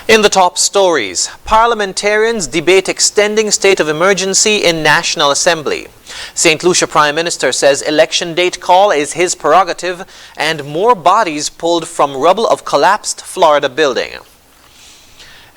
In the top stories, parliamentarians debate extending state of emergency in National Assembly. St. Lucia Prime Minister says election date call is his prerogative, and more bodies pulled from rubble of collapsed Florida building.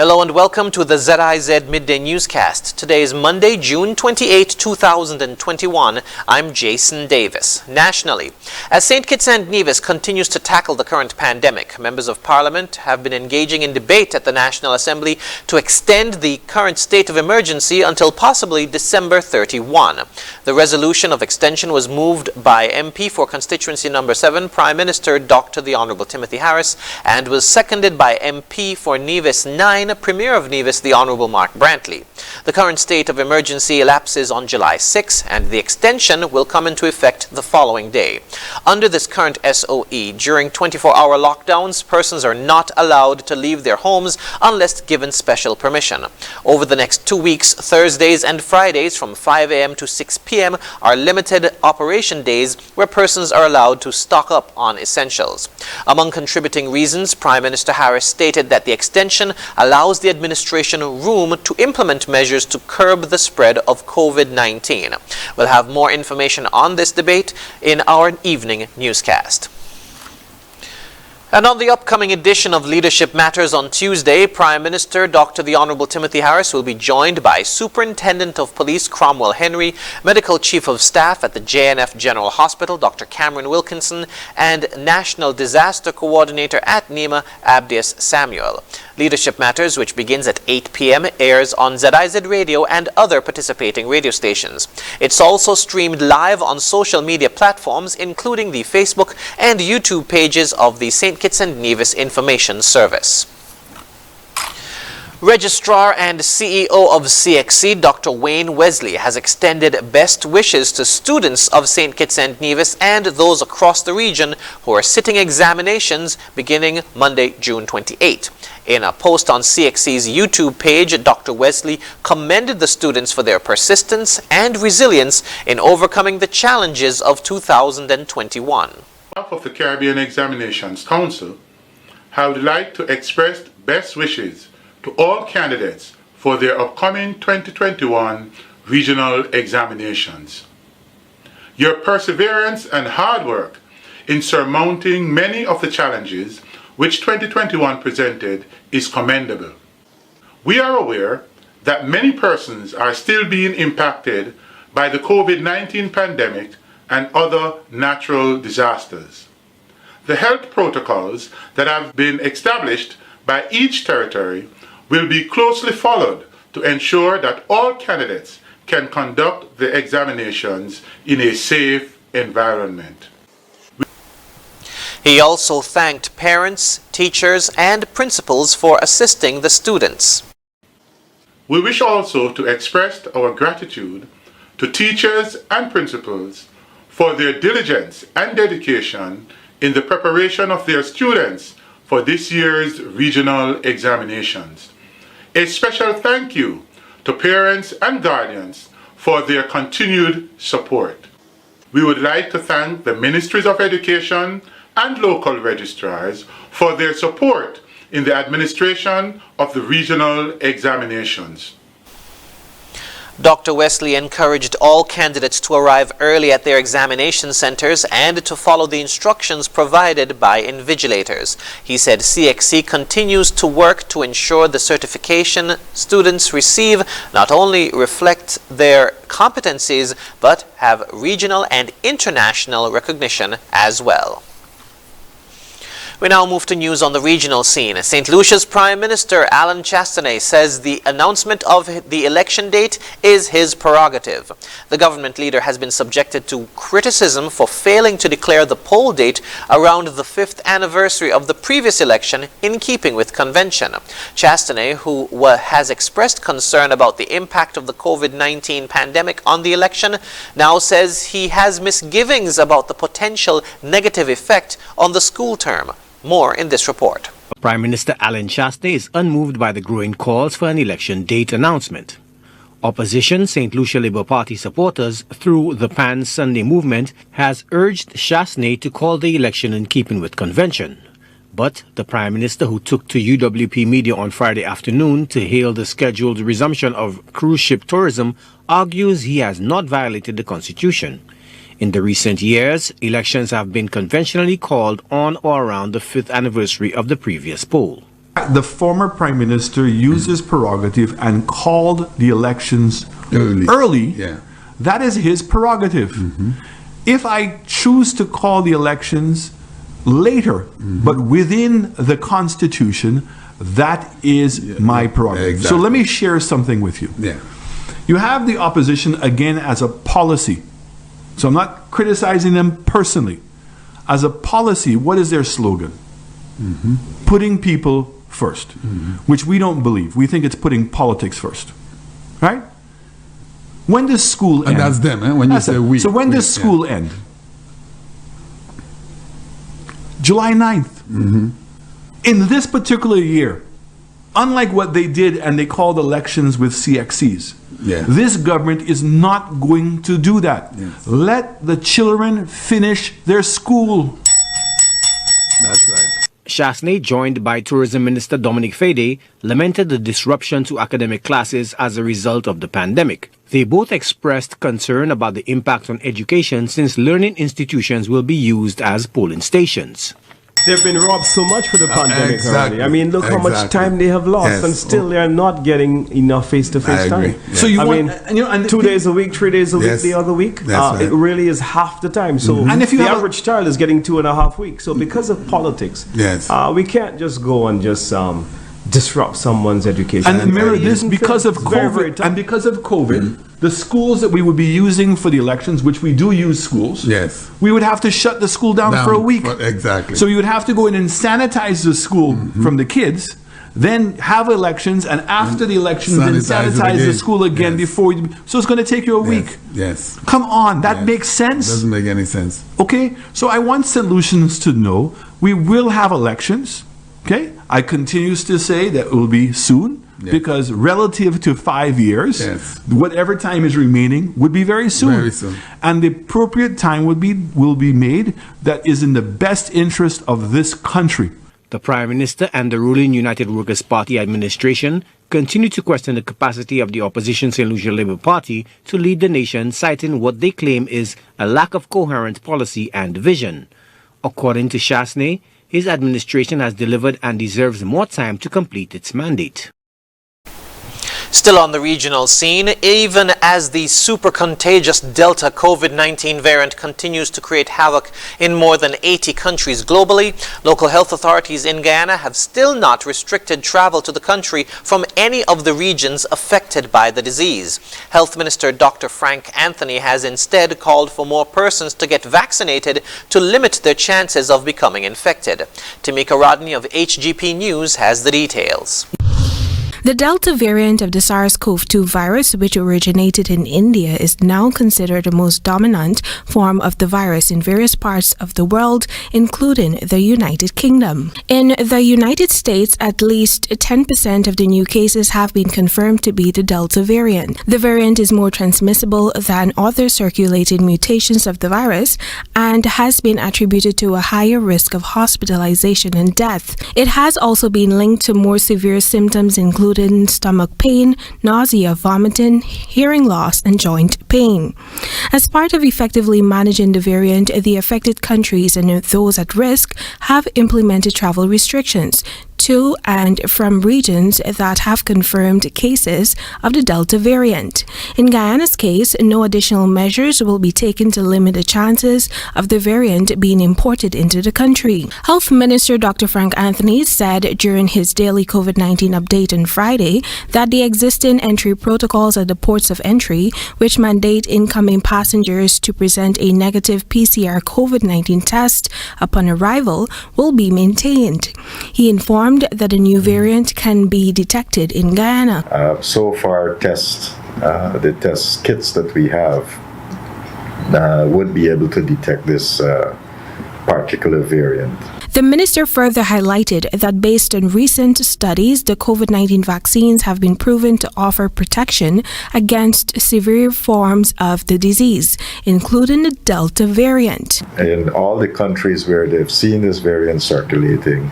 Hello and welcome to the ZIZ Midday Newscast. Today is Monday, June 28, 2021. I'm Jason Davis. Nationally, as St. Kitts and Nevis continues to tackle the current pandemic, members of Parliament have been engaging in debate at the National Assembly to extend the current state of emergency until possibly December 31. The resolution of extension was moved by MP for constituency number 7, Prime Minister Dr. the Honorable Timothy Harris, and was seconded by MP for Nevis 9, Premier of Nevis, the Honorable Mark Brantley. The current state of emergency elapses on July 6, and the extension will come into effect the following day. Under this current SOE, during 24-hour lockdowns, persons are not allowed to leave their homes unless given special permission. Over the next 2 weeks, Thursdays and Fridays from 5 a.m. to 6 p.m. are limited operation days where persons are allowed to stock up on essentials. Among contributing reasons, Prime Minister Harris stated that the extension allows the administration room to implement measures to curb the spread of COVID-19. We'll have more information on this debate in our evening newscast. And on the upcoming edition of Leadership Matters on Tuesday, Prime Minister Dr. the Honorable Timothy Harris will be joined by Superintendent of Police Cromwell Henry, Medical Chief of Staff at the JNF General Hospital, Dr. Cameron Wilkinson, and National Disaster Coordinator at NEMA, Abdias Samuel. Leadership Matters, which begins at 8 p.m., airs on ZIZ Radio and other participating radio stations. It's also streamed live on social media platforms, including the Facebook and YouTube pages of the St. Kitts and Nevis Information Service. Registrar and CEO of CXC, Dr. Wayne Wesley, has extended best wishes to students of St. Kitts and Nevis and those across the region who are sitting examinations beginning Monday, June 28. In a post on CXC's YouTube page, Dr. Wesley commended the students for their persistence and resilience in overcoming the challenges of 2021. On behalf of the Caribbean Examinations Council, I would like to express best wishes to all candidates for their upcoming 2021 regional examinations. Your perseverance and hard work in surmounting many of the challenges which 2021 presented is commendable. We are aware that many persons are still being impacted by the COVID-19 pandemic and other natural disasters. The health protocols that have been established by each territory will be closely followed to ensure that all candidates can conduct the examinations in a safe environment. He also thanked parents, teachers, and principals for assisting the students. We wish also to express our gratitude to teachers and principals for their diligence and dedication in the preparation of their students for this year's regional examinations. A special thank you to parents and guardians for their continued support. We would like to thank the Ministries of Education and local registrars for their support in the administration of the regional examinations. Dr. Wesley encouraged all candidates to arrive early at their examination centers and to follow the instructions provided by invigilators. He said CXC continues to work to ensure the certification students receive not only reflect their competencies but have regional and international recognition as well. We now move to news on the regional scene. St. Lucia's Prime Minister Alan Chastanet says the announcement of the election date is his prerogative. The government leader has been subjected to criticism for failing to declare the poll date around the 5th anniversary of the previous election in keeping with convention. Chastanet, who has expressed concern about the impact of the COVID-19 pandemic on the election, now says he has misgivings about the potential negative effect on the school term. More in this report. Prime Minister Alan Chastanet is unmoved by the growing calls for an election date announcement. Opposition St. Lucia Labour Party supporters through the Pan Sunday movement has urged Chastanet to call the election in keeping with convention. But the Prime Minister, who took to UWP Media on Friday afternoon to hail the scheduled resumption of cruise ship tourism, argues he has not violated the Constitution. In the recent years, elections have been conventionally called on or around the 5th anniversary of the previous poll. The former Prime Minister used his prerogative and called the elections early. Yeah. That is his prerogative. If I choose to call the elections later, but within the Constitution, that is my prerogative. Exactly. So let me share something with you. Yeah. You have the opposition again as a policy. So I'm not criticizing them personally. As a policy, what is their slogan? Putting people first, which we don't believe. We think it's putting politics first. Right? When does school end? And that's them, when you say we. So when does school end? July 9th. In this particular year, unlike what they did and they called elections with CXCs, this government is not going to do that. Let the children finish their school. That's right. Chasney, joined by Tourism Minister Dominic Fede, lamented the disruption to academic classes as a result of the pandemic. They both expressed concern about the impact on education since learning institutions will be used as polling stations. They've been robbed so much for the pandemic Exactly. already. I mean, look how much time they have lost, and still they are not getting enough face-to-face time. Yeah. So you I want, mean, and 2 days a week, 3 days a week, Yes. the other week, That's it right. really is half the time. So And if you the have average child is getting 2.5 weeks. So because of politics, we can't just go and just disrupt someone's education. And mirror this isn't because fair. of It's very, very COVID. tough. And because of COVID, the schools that we would be using for the elections, which we do use schools, we would have to shut the school down for a week. Exactly. So you would have to go in and sanitize the school from the kids, then have elections, and after the elections, then sanitize the school again before you. So it's going to take you a week. Yes. Come on, that makes sense. Doesn't make any sense. Okay, so I want solutions to know we will have elections. Okay, I continues to say that it will be soon. Because relative to 5 years, whatever time is remaining would be very soon. Very soon. And the appropriate time will be made that is in the best interest of this country. The Prime Minister and the ruling United Workers' Party administration continue to question the capacity of the opposition St. Lucia Labour Party to lead the nation, citing what they claim is a lack of coherent policy and vision. According to Chasney, his administration has delivered and deserves more time to complete its mandate. Still on the regional scene, even as the super contagious Delta COVID-19 variant continues to create havoc in more than 80 countries globally, local health authorities in Guyana have still not restricted travel to the country from any of the regions affected by the disease. Health Minister Dr. Frank Anthony has instead called for more persons to get vaccinated to limit their chances of becoming infected. Tamika Rodney of HGP News has the details. The Delta variant of the SARS-CoV-2 virus, which originated in India, is now considered the most dominant form of the virus in various parts of the world, including the United Kingdom. In the United States, at least 10% of the new cases have been confirmed to be the Delta variant. The variant is more transmissible than other circulating mutations of the virus and has been attributed to a higher risk of hospitalization and death. It has also been linked to more severe symptoms, including stomach pain, nausea, vomiting, hearing loss, and joint pain. As part of effectively managing the variant, the affected countries and those at risk have implemented travel restrictions to and from regions that have confirmed cases of the Delta variant. In Guyana's case, no additional measures will be taken to limit the chances of the variant being imported into the country. Health Minister Dr. Frank Anthony said during his daily COVID-19 update on Friday that the existing entry protocols at the ports of entry, which mandate incoming passengers to present a negative PCR COVID-19 test upon arrival, will be maintained. He informed that a new variant can be detected in Guyana. So far, the test kits that we have would be able to detect this particular variant. The minister further highlighted that based on recent studies, the COVID-19 vaccines have been proven to offer protection against severe forms of the disease, including the Delta variant. In all the countries where they've seen this variant circulating,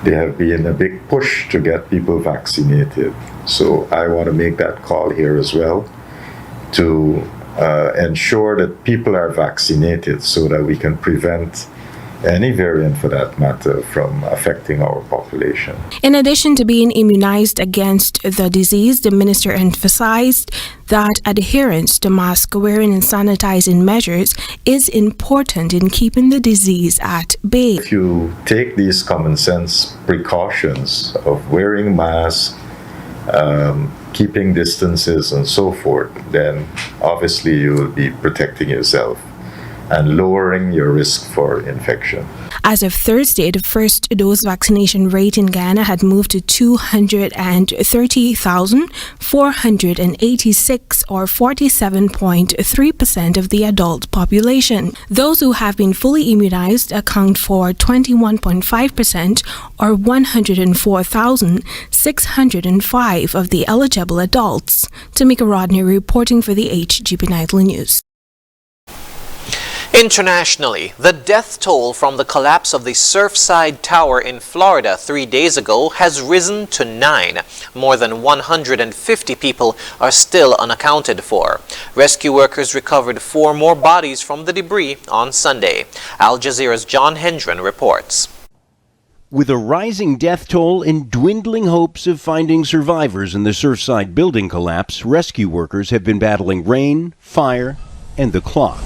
there have been a big push to get people vaccinated. So I want to make that call here as well to ensure that people are vaccinated so that we can prevent any variant for that matter from affecting our population. In addition to being immunized against the disease, the minister emphasized that adherence to mask wearing and sanitizing measures is important in keeping the disease at bay. If you take these common sense precautions of wearing masks, keeping distances and so forth, then obviously you will be protecting yourself and lowering your risk for infection. As of Thursday, the first dose vaccination rate in Guyana had moved to 230,486, or 47.3% of the adult population. Those who have been fully immunized account for 21.5%, or 104,605 of the eligible adults. Tamika Rodney reporting for the HGP Nightly News. Internationally, the death toll from the collapse of the Surfside Tower in Florida 3 days ago has risen to 9. More than 150 people are still unaccounted for. Rescue workers recovered 4 more bodies from the debris on Sunday. Al Jazeera's John Hendren reports. With a rising death toll and dwindling hopes of finding survivors in the Surfside building collapse, rescue workers have been battling rain, fire, and the clock.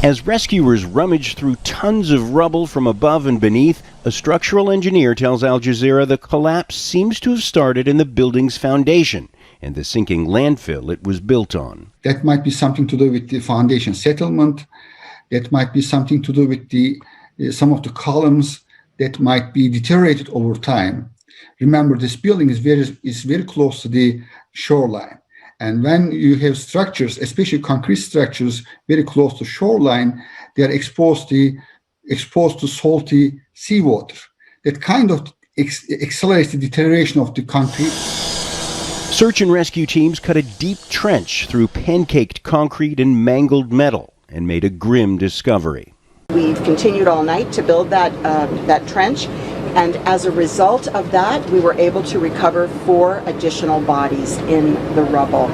As rescuers rummage through tons of rubble from above and beneath, a structural engineer tells Al Jazeera the collapse seems to have started in the building's foundation and the sinking landfill it was built on. That might be something to do with the foundation settlement. That might be something to do with some of the columns that might be deteriorated over time. Remember, this building is very close to the shoreline. And when you have structures, especially concrete structures, very close to shoreline, they are exposed to salty seawater. That kind of accelerates the deterioration of the concrete. Search and rescue teams cut a deep trench through pancaked concrete and mangled metal and made a grim discovery. We've continued all night to build that trench. And as a result of that, we were able to recover 4 additional bodies in the rubble,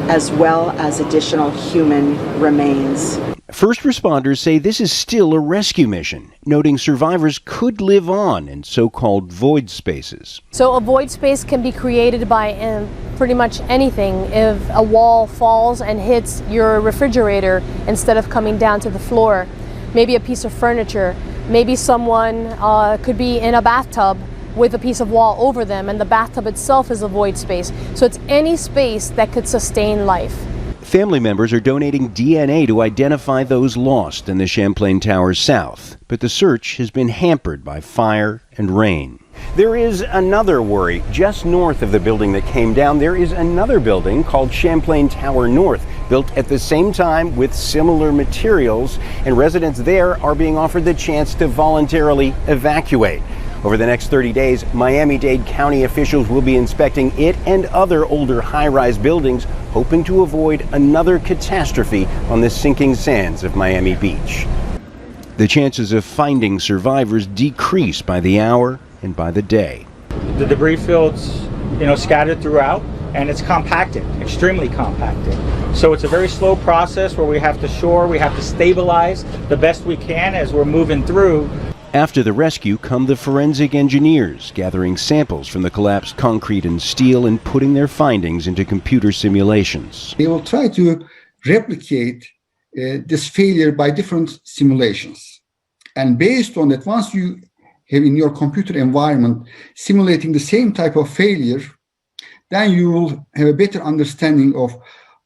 as well as additional human remains. First responders say this is still a rescue mission, noting survivors could live on in so-called void spaces. So a void space can be created by pretty much anything. If a wall falls and hits your refrigerator instead of coming down to the floor, maybe a piece of furniture, maybe someone could be in a bathtub with a piece of wall over them, and the bathtub itself is a void space. So it's any space that could sustain life. Family members are donating DNA to identify those lost in the Champlain Towers south, but the search has been hampered by fire and rain. There is another worry. Just north of the building that came down, there is another building called Champlain Tower North, built at the same time with similar materials, and residents there are being offered the chance to voluntarily evacuate. Over the next 30 days, Miami-Dade County officials will be inspecting it and other older high-rise buildings, hoping to avoid another catastrophe on the sinking sands of Miami Beach. The chances of finding survivors decrease by the hour and by the day. The debris field's, scattered throughout, and it's compacted, extremely compacted. So it's a very slow process where we have to stabilize the best we can as we're moving through. After the rescue come the forensic engineers, gathering samples from the collapsed concrete and steel and putting their findings into computer simulations. They will try to replicate this failure by different simulations. And based on that, once you have in your computer environment simulating the same type of failure, then you will have a better understanding of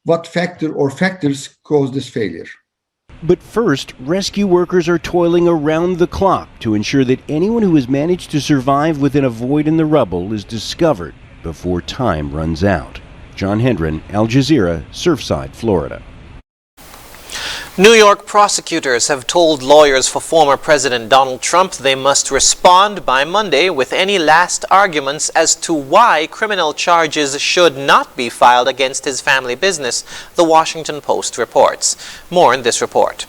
what factor or factors caused this failure. But first, rescue workers are toiling around the clock to ensure that anyone who has managed to survive within a void in the rubble is discovered before time runs out. John Hendren, Al Jazeera, Surfside, Florida. New York prosecutors have told lawyers for former President Donald Trump they must respond by Monday with any last arguments as to why criminal charges should not be filed against his family business, the Washington Post reports. More in this report.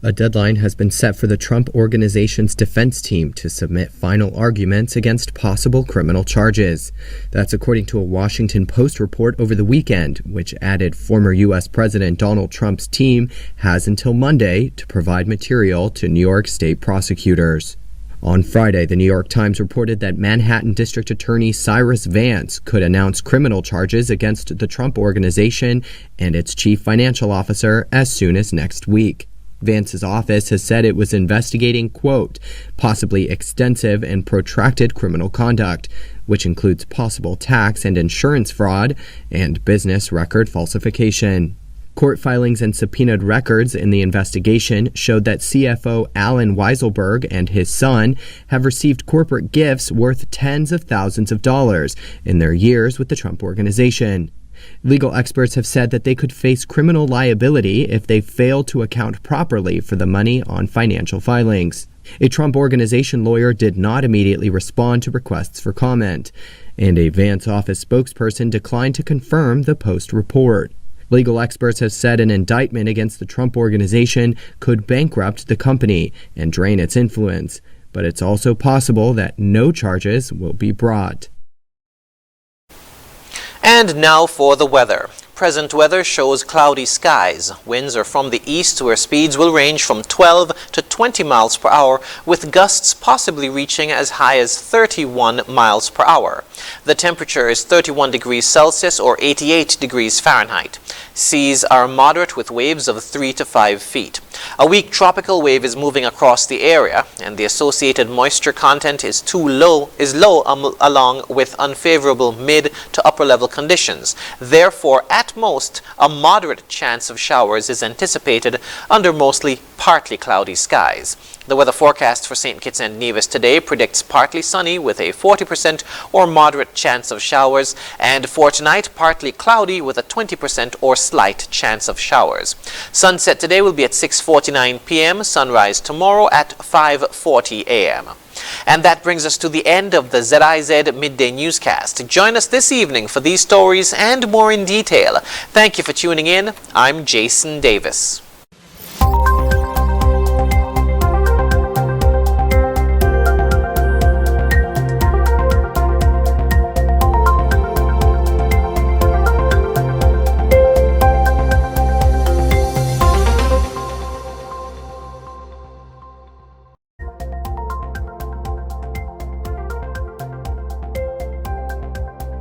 A deadline has been set for the Trump Organization's defense team to submit final arguments against possible criminal charges. That's according to a Washington Post report over the weekend, which added former U.S. President Donald Trump's team has until Monday to provide material to New York state prosecutors. On Friday, the New York Times reported that Manhattan District Attorney Cyrus Vance could announce criminal charges against the Trump Organization and its chief financial officer as soon as next week. Vance's office has said it was investigating, quote, possibly extensive and protracted criminal conduct, which includes possible tax and insurance fraud and business record falsification. Court filings and subpoenaed records in the investigation showed that CFO Alan Weiselberg and his son have received corporate gifts worth tens of thousands of dollars in their years with the Trump Organization. Legal experts have said that they could face criminal liability if they fail to account properly for the money on financial filings. A Trump Organization lawyer did not immediately respond to requests for comment, and a Vance office spokesperson declined to confirm the Post report. Legal experts have said an indictment against the Trump Organization could bankrupt the company and drain its influence, but it's also possible that no charges will be brought. And now for the weather. Present weather shows cloudy skies. Winds are from the east where speeds will range from 12 to 20 miles per hour with gusts possibly reaching as high as 31 miles per hour. The temperature is 31 degrees Celsius or 88 degrees Fahrenheit. Seas are moderate with waves of 3 to 5 feet. A weak tropical wave is moving across the area and the associated moisture content is low along with unfavorable mid to upper level conditions. Therefore, at most, a moderate chance of showers is anticipated under mostly partly cloudy skies. The weather forecast for St. Kitts and Nevis today predicts partly sunny with a 40% or moderate chance of showers, and for tonight, partly cloudy with a 20% or slight chance of showers. Sunset today will be at 6:49 p.m., sunrise tomorrow at 5:40 a.m. And that brings us to the end of the ZIZ Midday Newscast. Join us this evening for these stories and more in detail. Thank you for tuning in. I'm Jason Davis.